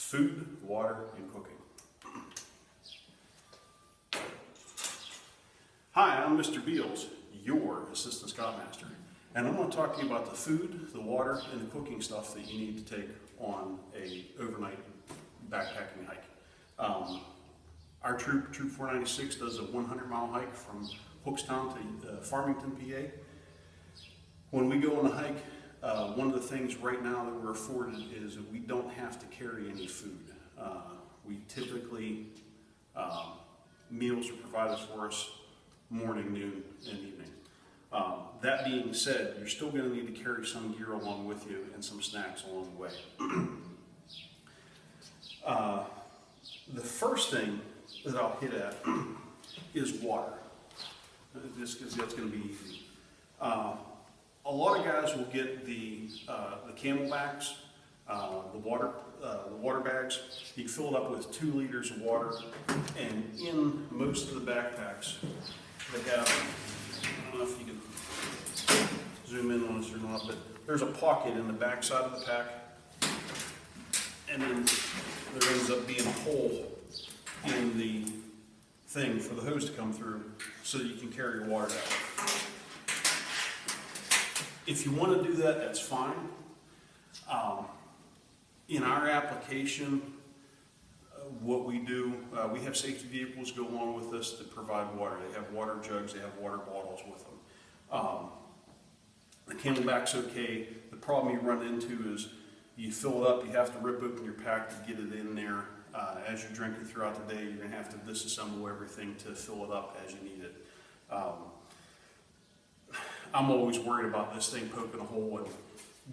food, water, and cooking. Hi, I'm Mr. Beals, your Assistant Scoutmaster, and I'm going to talk to you about the food, the water, and the cooking stuff that you need to take on a overnight backpacking hike. Our troop 496, does a 100-mile hike from Hookstown to Farmington, PA. When we go on a hike, one of the things right now that we're afforded is that we don't have to carry any food. We typically, meals are provided for us morning, noon, and evening. That being said, you're still going to need to carry some gear along with you and some snacks along the way. The first thing that I'll hit at is water. Just because that's going to be easy. A lot of guys will get the CamelBaks, the water bags. You can fill it up with 2 liters of water, and in most of the backpacks, they have, I don't know if you can zoom in on this or not, but there's a pocket in the back side of the pack, and then there ends up being a hole in the thing for the hose to come through so that you can carry your water down. If you want to do that, that's fine. In our application, what we do, we have safety vehicles go along with us that provide water. They have water jugs, they have water bottles with them. The CamelBak's okay. The problem you run into is you fill it up, you have to rip open your pack to get it in there. As you're drinking throughout the day, you're going to have to disassemble everything to fill it up as you need it. I'm always worried about this thing poking a hole and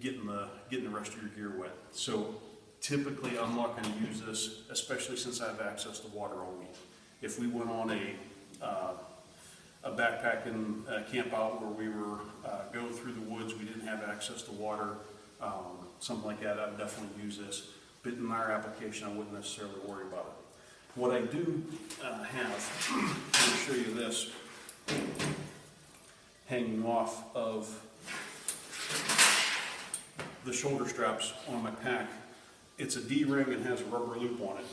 getting the rest of your gear wet. So typically I'm not going to use this, especially since I have access to water all week. If we went on a backpacking camp out where we were going through the woods, we didn't have access to water, something like that, I'd definitely use this. But in our application, I wouldn't necessarily worry about it. What I do have, I'm going to show you this, hanging off of the shoulder straps on my pack. It's a D-ring and has a rubber loop on it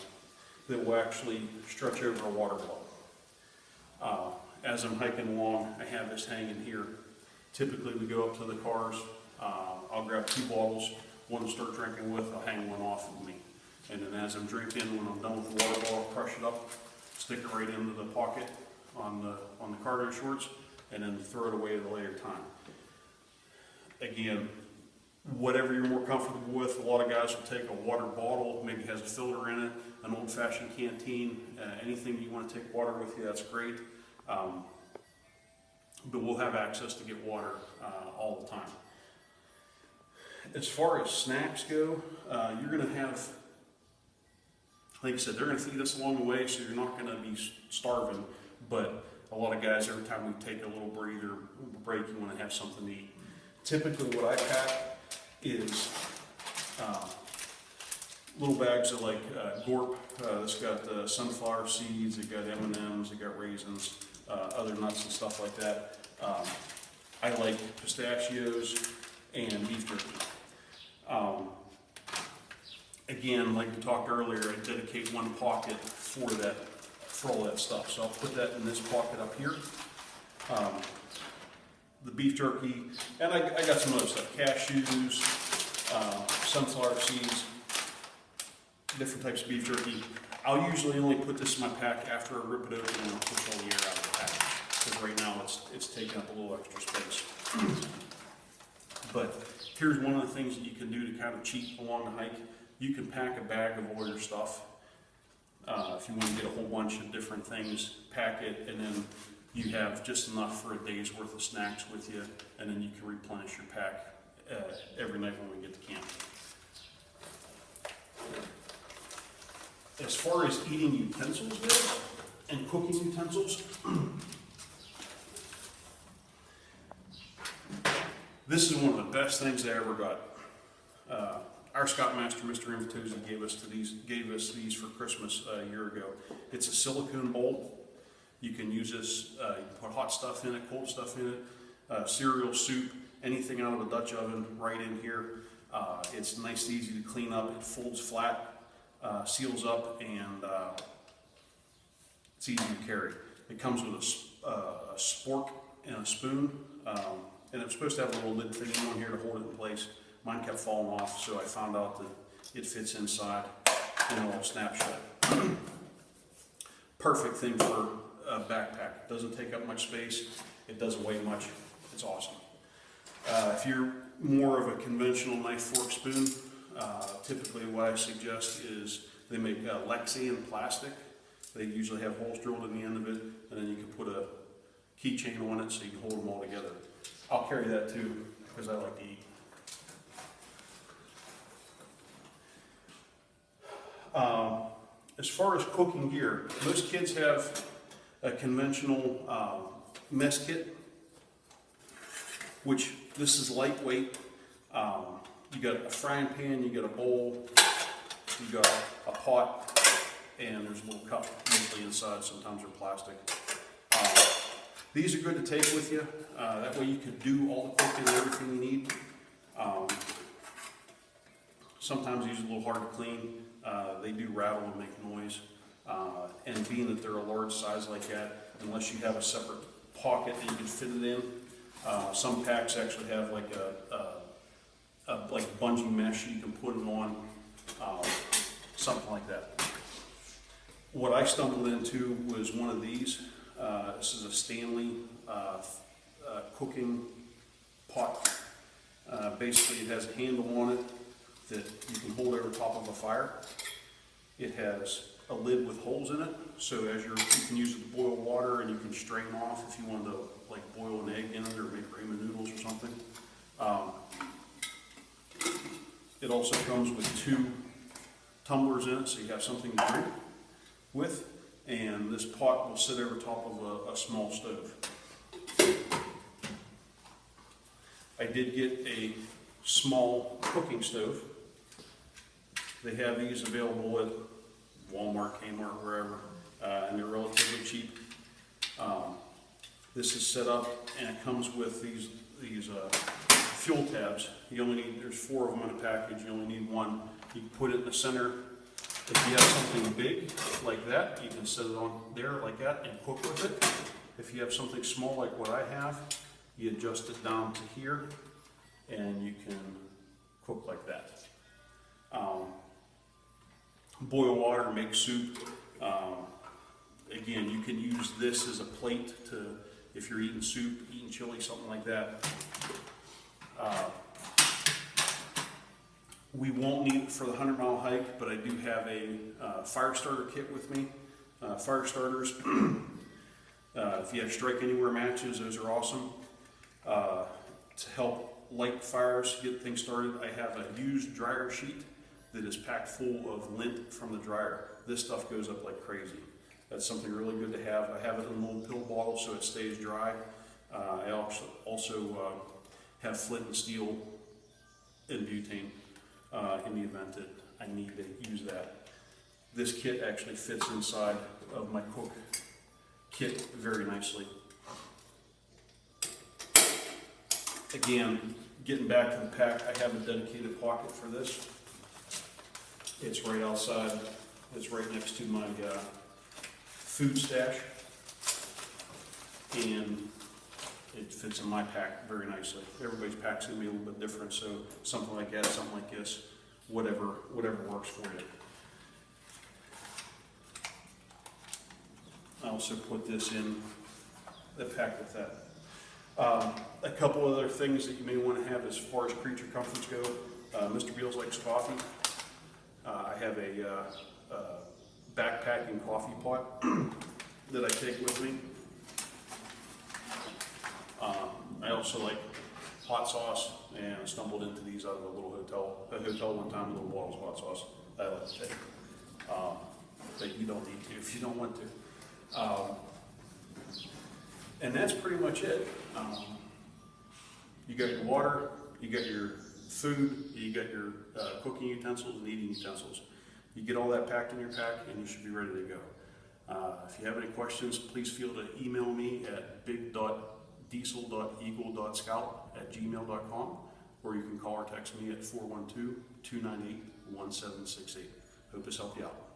that will actually stretch over a water bottle. As I'm hiking along, I have this hanging here. Typically we go up to the cars, I'll grab 2 bottles, one to start drinking with, I'll hang one off of me. And then as I'm drinking, when I'm done with the water bottle, crush it up, stick it right into the pocket on the cargo shorts, and then throw it away at a later time. Again, whatever you're more comfortable with. A lot of guys will take a water bottle, maybe has a filter in it, an old-fashioned canteen, anything you want to take water with you, that's great. But we'll have access to get water all the time. As far as snacks go, you're going to have, like I said, they're going to feed us along the way, so you're not going to be starving, but a lot of guys, every time we take a little breather break, you want to have something to eat. Typically what I pack is little bags of like Gorp. It's got sunflower seeds, it got M&Ms, it got raisins, other nuts and stuff like that. I like pistachios and beef jerky. Again, like we talked earlier, I dedicate one pocket for all that stuff. So I'll put that in this pocket up here. The beef jerky, and I got some other stuff, cashews, sunflower seeds, different types of beef jerky. I'll usually only put this in my pack after I rip it open and push all the air out of the pack, because right now it's taking up a little extra space. But here's one of the things that you can do to kind of cheat along the hike. You can pack a bag of all your stuff. If you want to get a whole bunch of different things, pack it, and then you have just enough for a day's worth of snacks with you, and then you can replenish your pack every night when we get to camp. As far as eating utensils go, and cooking utensils, this is one of the best things I ever got. Our Scoutmaster, Mr. Infantuzzi, gave us these for Christmas a year ago. It's a silicone bowl. You can use this, you can put hot stuff in it, cold stuff in it, cereal, soup, anything out of a Dutch oven right in here. It's nice and easy to clean up. It folds flat. seals up, and it's easy to carry. It comes with a spork and a spoon, and it's supposed to have a little lid thing on here to hold it in place. Mine kept falling off, so I found out that it fits inside and it'll snap shut. Perfect thing for a backpack. It doesn't take up much space. It doesn't weigh much. It's awesome. If you're more of a conventional knife, fork, spoon, typically what I suggest is they make Lexan plastic. They usually have holes drilled in the end of it, and then you can put a keychain on it so you can hold them all together. I'll carry that too because I like to eat. As far as cooking gear, most kids have a conventional mess kit, which this is lightweight. You got a frying pan, you got a bowl, you got a pot, and there's a little cup usually inside. Sometimes they're plastic. These are good to take with you. That way you can do all the cooking and everything you need. Sometimes these are a little hard to clean. They do rattle and make noise. And being that they're a large size like that, unless you have a separate pocket that you can fit it in, some packs actually have like like bungee mesh you can put them on, something like that. What I stumbled into was one of these. This is a Stanley cooking pot. Basically, it has a handle on it that you can hold over top of a fire. It has a lid with holes in it, so as you can use it to boil water, and you can strain off if you want to like boil an egg in it or make ramen noodles or something. It also comes with 2 tumblers in it, so you have something to drink with, and this pot will sit over top of a small stove. I did get a small cooking stove. They have these available at Walmart, Kmart, wherever, and they're relatively cheap. This is set up, and it comes with these fuel tabs. You only need, there's 4 of them in a package. You only need 1. You can put it in the center. If you have something big like that, you can set it on there like that and cook with it. If you have something small like what I have, you adjust it down to here, and you can cook like that. Boil water, make soup. Again, you can use this as a plate to, if you're eating soup, eating chili, something like that. We won't need it for the 100-mile hike, but I do have a fire starter kit with me. Fire starters, if you have Strike Anywhere matches, those are awesome. To help light fires, get things started, I have a used dryer sheet that is packed full of lint from the dryer. This stuff goes up like crazy. That's something really good to have. I have it in a little pill bottle so it stays dry. I also have flint and steel and butane in the event that I need to use that. This kit actually fits inside of my cook kit very nicely. Again, getting back to the pack, I have a dedicated pocket for this. It's right outside. It's right next to my food stash, and it fits in my pack very nicely. Everybody's pack's gonna be a little bit different, so something like that, something like this, whatever works for you. I also put this in the pack with that. A couple other things that you may want to have as far as creature comforts go. Mr. Beals likes coffee. I have a backpacking coffee pot that I take with me. I also like hot sauce, and I stumbled into these out of a hotel one time, a little bottles of hot sauce I like to take. But you don't need to if you don't want to. And that's pretty much it. You got your water, you got your food, you got your cooking utensils and eating utensils. You get all that packed in your pack, and you should be ready to go. If you have any questions, please feel to email me at big.diesel.eagle.scout@gmail.com, or you can call or text me at 412-298-1768. Hope this helped you out.